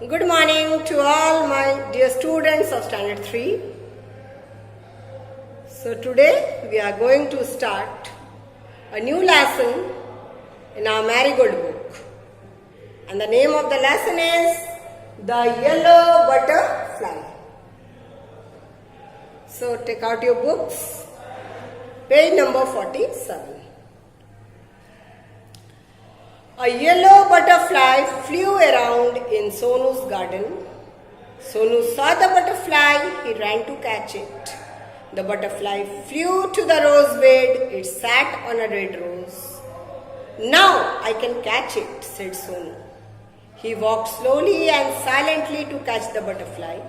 Good morning to all my dear students of Standard 3. So today we are going to start a new lesson in our Marigold book. And the name of the lesson is The Yellow Butterfly. So take out your books, page number 47. A yellow butterfly flew around in Sonu's garden. Sonu saw the butterfly, he ran to catch it. The butterfly flew to the rose bed, it sat on a red rose. Now I can catch it, said Sonu. He walked slowly and silently to catch the butterfly.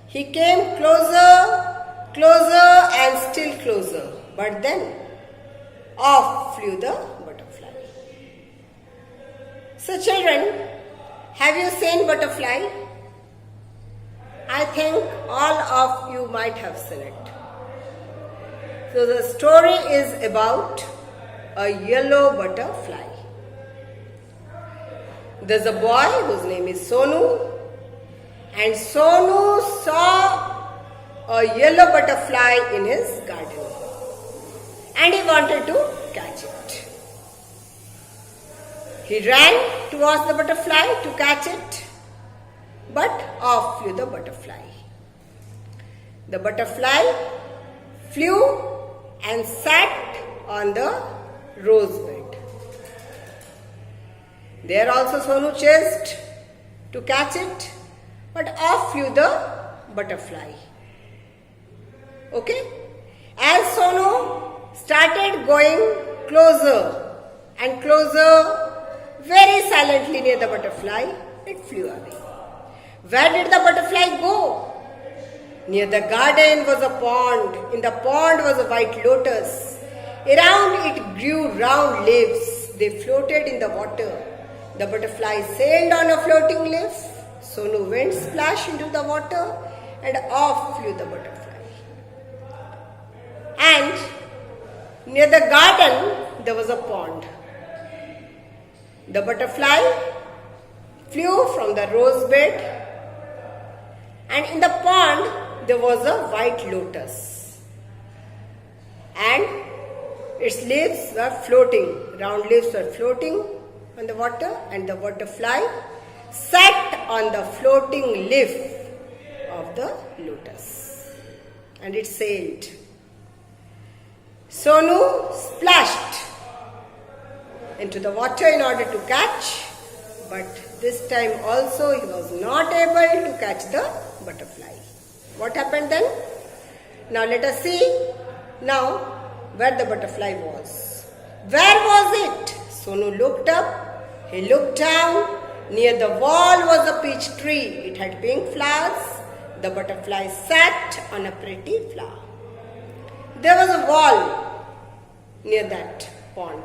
He came closer and still closer, but then off flew the butterfly. So children, have you seen butterfly? I think all of you might have seen it. So the story is about a yellow butterfly. There's a boy whose name is Sonu, and Sonu saw a yellow butterfly in his garden and he wanted to catch it. He ran towards the butterfly to catch it, but off flew the butterfly. The butterfly flew and sat on the rose bed. There also Sonu chased to catch it, but off flew the butterfly. Okay? As Sonu started going closer and closer, very silently near the butterfly, it flew away. Where did the butterfly go? Near the garden was a pond. In the pond was a white lotus. Around it grew round leaves. They floated in the water. The butterfly sailed on a floating leaf. Sonu went splash into the water and off flew the butterfly. And near the garden there was a pond. The butterfly flew from the rose bed, and in the pond there was a white lotus, and its leaves were floating, round leaves were floating on the water, and the butterfly sat on the floating leaf of the lotus and it sailed. Sonu splashed into the water in order to catch, but this time also he was not able to catch the butterfly. What happened then? Now let us see now where the butterfly was. Where was it? Sonu looked up, he looked down. Near the wall was a peach tree. It had pink flowers. The butterfly sat on a pretty flower. There was a wall near that pond.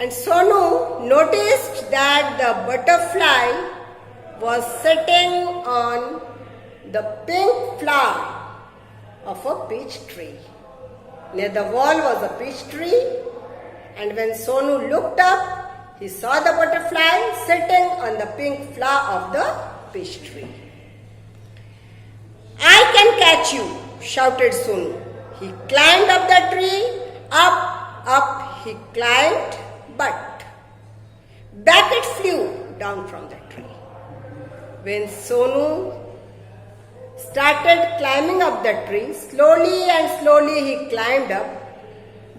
And Sonu noticed that the butterfly was sitting on the pink flower of a peach tree. Near the wall was a peach tree, and when Sonu looked up, he saw the butterfly sitting on the pink flower of the peach tree. I can catch you, shouted Sonu. He climbed up the tree, up he climbed, but back it flew down from the tree. When Sonu started climbing up the tree, slowly he climbed up,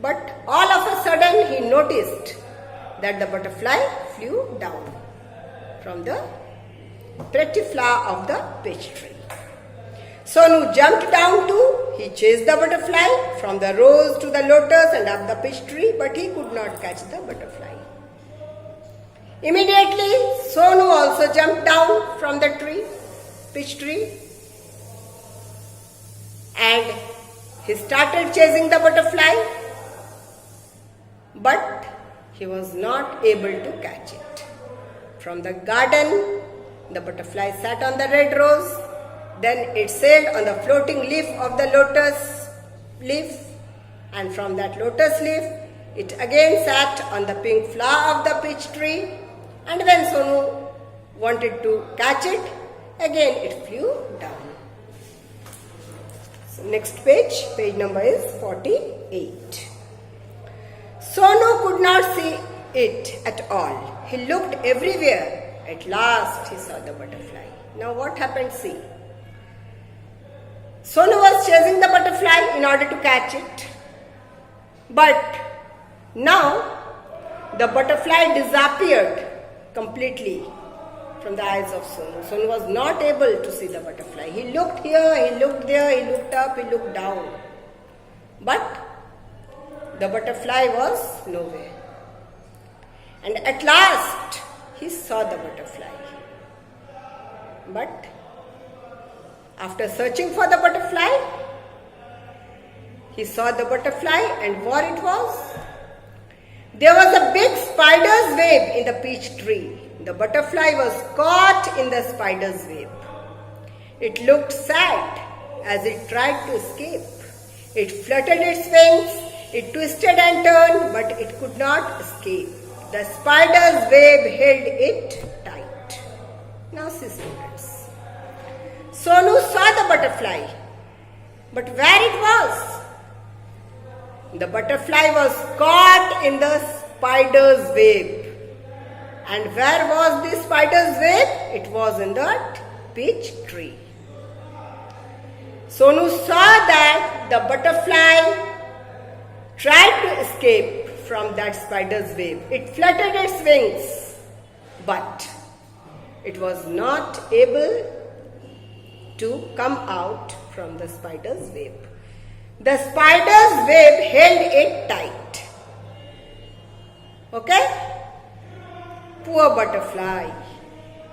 but all of a sudden he noticed that the butterfly flew down from the pretty flower of the peach tree. Sonu jumped down too. He chased the butterfly from the rose to the lotus and up the peach tree, but he could not catch the butterfly. Immediately, Sonu also jumped down from the tree, peach tree, and he started chasing the butterfly, but he was not able to catch it. From the garden, the butterfly sat on the red rose. Then it sailed on the floating leaf of the lotus leaf, and from that lotus leaf, it again sat on the pink flower of the peach tree. And when Sonu wanted to catch it, again it flew down. So next page, page number is 48. Sonu could not see it at all. He looked everywhere. At last he saw the butterfly. Now what happened? See. Sonu was chasing the butterfly in order to catch it. But now the butterfly disappeared completely from the eyes of Sonu. Sonu was not able to see the butterfly. He looked here, he looked there, he looked up, he looked down. But the butterfly was nowhere. And at last he saw the butterfly. But after searching for the butterfly, he saw the butterfly, and what it was? There was a big spider's web in the peach tree. The butterfly was caught in the spider's web. It looked sad as it tried to escape. It fluttered its wings, it twisted and turned, but it could not escape. The spider's web held it tight. Now see, students. Sonu saw the butterfly, but where it was? The butterfly was caught in the spider's web. And where was the spider's web? It was in that peach tree. Sonu saw that the butterfly tried to escape from that spider's web. It fluttered its wings, but it was not able to come out from the spider's web. The spider's web held it tight. Okay? Poor butterfly.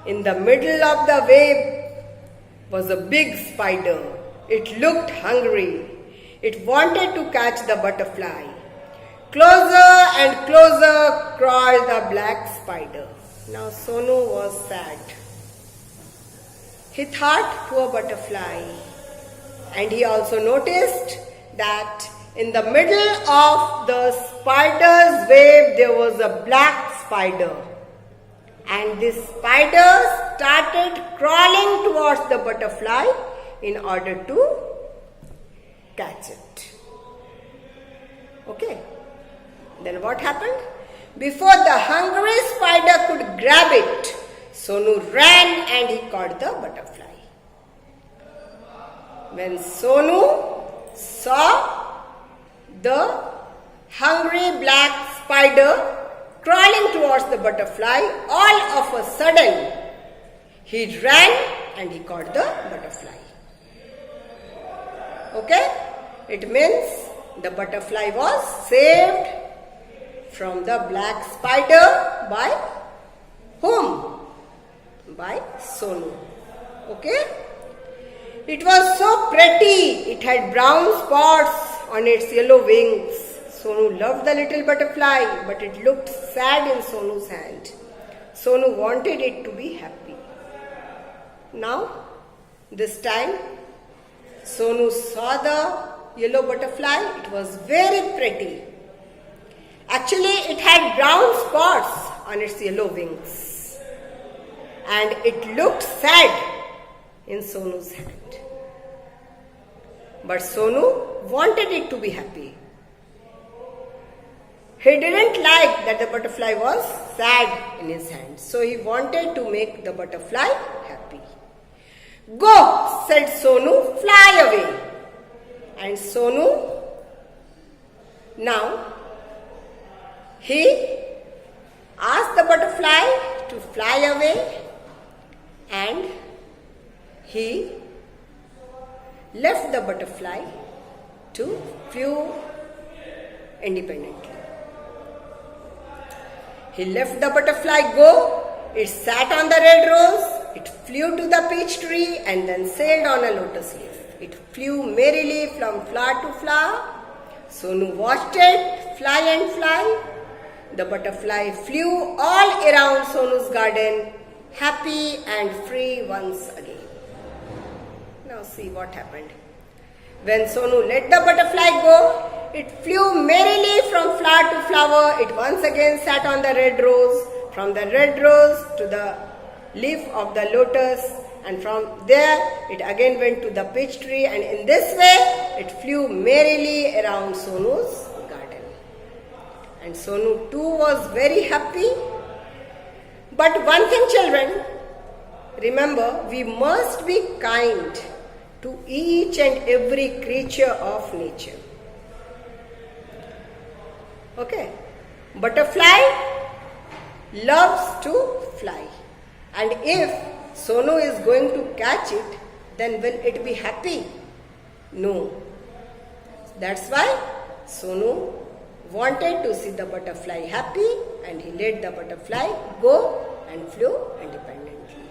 In the middle of the web was a big spider. It looked hungry. It wanted to catch the butterfly. Closer and closer crawled the black spider. Now Sonu was sad. He thought, poor butterfly. And he also noticed that in the middle of the spider's web there was a black spider. And this spider started crawling towards the butterfly in order to catch it. Okay. Then what happened? Before the hungry spider could grab it, Sonu ran and he caught the butterfly. When Sonu saw the hungry black spider crawling towards the butterfly, all of a sudden he ran and he caught the butterfly. Okay? It means the butterfly was saved from the black spider by whom? By Sonu. Okay? It was so pretty. It had brown spots on its yellow wings. Sonu loved the little butterfly, but it looked sad in Sonu's hand. Sonu wanted it to be happy. Now, this time, Sonu saw the yellow butterfly. It was very pretty. Actually, it had brown spots on its yellow wings. And it looked sad in Sonu's hand. But Sonu wanted it to be happy. He didn't like that the butterfly was sad in his hand. So he wanted to make the butterfly happy. Go, said Sonu, fly away. And Sonu, now, he asked the butterfly to fly away and he left the butterfly to flew independently. He left the butterfly go, it sat on the red rose, it flew to the peach tree and then sailed on a lotus leaf. It flew merrily from flower to flower. Sonu watched it fly and fly. The butterfly flew all around Sonu's garden, happy and free once again. Now see what happened. When Sonu let the butterfly go, it flew merrily from flower to flower. It once again sat on the red rose. From the red rose to the leaf of the lotus, and from there it again went to the peach tree, and in this way it flew merrily around Sonu's garden. And Sonu too was very happy. But one thing, children, remember, we must be kind to each and every creature of nature. Okay? Butterfly loves to fly. And if Sonu is going to catch it, then will it be happy? No. That's why Sonu wanted to see the butterfly happy, and he let the butterfly go and flew independently.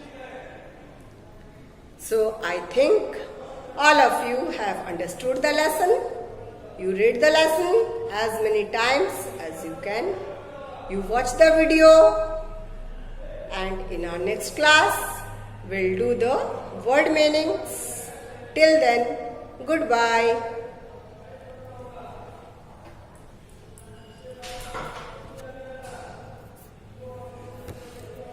So I think all of you have understood the lesson. You read the lesson as many times as you can. You watch the video, and in our next class we'll do the word meanings. Till then, goodbye.